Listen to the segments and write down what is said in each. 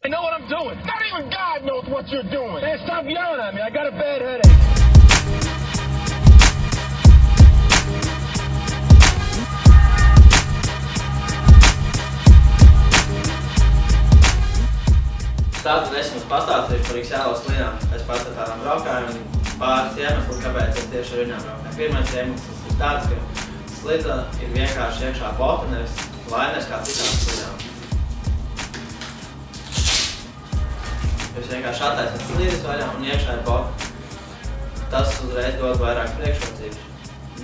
I know what I'm doing. Not even God knows what you're doing. Man, stop yelling at me. I got a bad headache. Tātad es jums pastāstīju par X-Jēlos slīdām. Es pats ar tādām braukājām un pāris iemesls, kāpēc es tieši ar viņām braukāju. Pirmais iemesls ir tāds, ka slīda ir vienkārši iekšā bota, nevis lainers kā citām slīdām. Jūs vienkārši attaisat slīdes vaļā un iekšā ir bota. Tas uzreiz dod vairāk priekšrocības.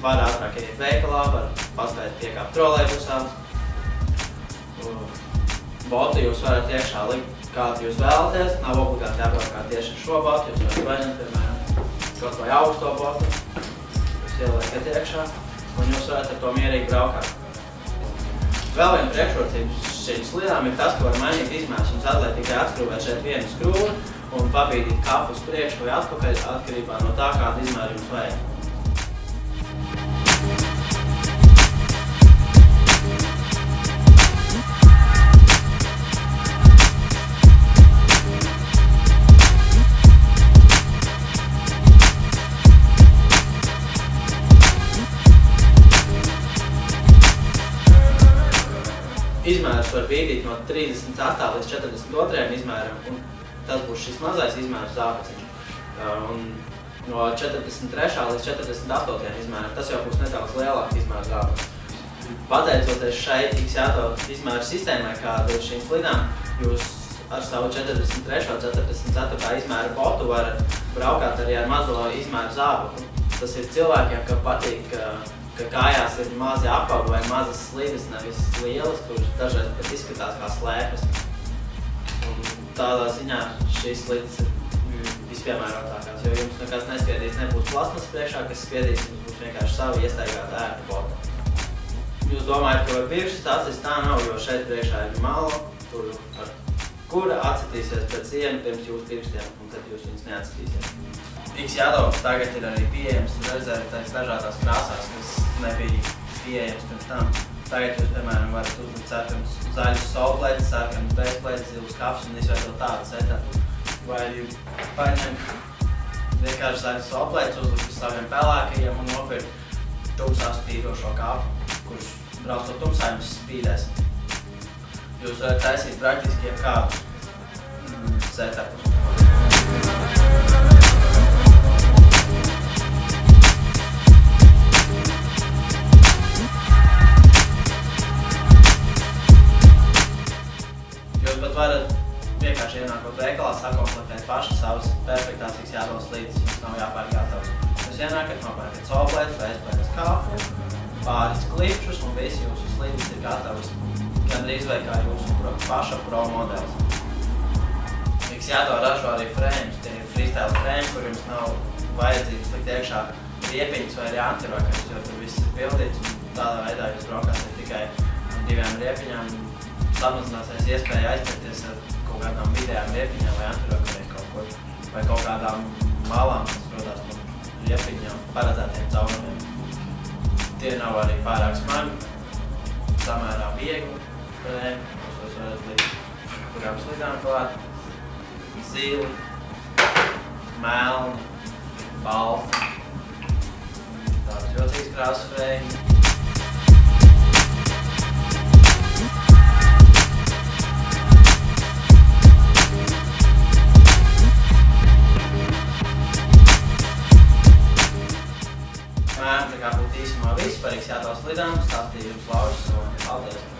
Var ātrāk iet veikalā, var paspēt piekāpt trolejbusā. Botu jūs varat iekšā likt kādu jūs vēlaties, nav obligāti jābraukā tieši ar šo botu, jūs varat paņemt, piemēram, kaut vai augsto botu, jūs ieliekat iekšā, un jūs varat ar to mierīgi braukāt. Vēl viena priekšrocība šīm slīdām ir tas, ka var mainīt izmērs. Jums atliek tikai atskrūvēt šeit vienu skrūvi un pabīdīt kapu uz priekšu vai atpakaļ atkarībā no tā, kādu izmēru jums vajag. Izmērs var bīdīt no 38 līdz 42 izmēram, un tas būs šis mazais izmērs zābaciņš. Un no 43 līdz 48 izmēram tas jau būs nedaudz lielāks izmērs zābaciņš. Pateicoties šai X-Jēlo izmēru sistēmai, kāda ir šīm slīdām, jūs ar savu 43. un 44. izmēru botu varat braukāt arī ar mazo izmēru zābatu. Tas ir cilvēkiem, kam patīk, ka kājās ir mazi apavi vai mazas slīdes, nevis lielas, kuras dažreiz pat izskatās kā slēpes. Un tādā ziņā šīs slīdes ir vispiemērotākās, jo jums nekas nespiedīs, nebūs plasmas priekšā, kas spiedīs, jums būs vienkārši savi iestaigāta ērta bota. Jūs domājat, ka var pirkšas stāstīs, tā nav, jo šeit priekšā ir mala, kura atsatīsies pret sienu pirms jūsu pirkstiem, un tad jūs viņus neatsatīsiet. X-Jēlo tagad ir arī pieejams rezervētais dažādās krāsās, kas nebija pieejams pirms tam. Tagad jūs, piemēram, varat uzlikt sarkanus zaļus solplētis, sarkanus bezplētis, zilus kafus un izveidot tādu setupu. Vai arī paņemt vienkārši zaļus solplētis, uzlikt uz saviem pelēkajiem un nopirkt tumsā spīdošo kafu, kurš braucot tumsā jums spīdēs. Jūs varat taisīt praktiski jebkādu setupus. Jūs pat varat vienkārši ienākot veikalā, sakomplektēt paši savas perfektās X-Jēlo slīdes, jums nav jāpērk gatavs. Jūs ienākat, nopērkat solplētis, bezplētis kafu, pāris klipšus un visi jūsu slīdes ir gatavas. Gandrīz vai kā jūsu paša pro modelis. X-Jēlo ražo arī frēmus, tie ir freestyle frēmi, kur jums nav vajadzīgs likt iekšā riepiņus vai arī antirokers, jo tur viss ir pildīts un tādā veidā jūs braukāsiet tikai ar 2 riepiņām. Samazināsies iespēja aizpērties ar kaut kādām vidējām riepiņām vai antirokeriem kaut ko, vai kaut kādām malām, kas rodās no riepiņām paredzētiem caurumiem. Tie nav arī pārāk smagi, samērā viegli frēmi, jūs varat likt kurām slīdām klāt. Zili, melni, balti, tāds jocīgs krāsas frēmi. Tā kā būtu īsumā viss par X-Jēlo slīdām, stāstīju jums Lauris un paldies!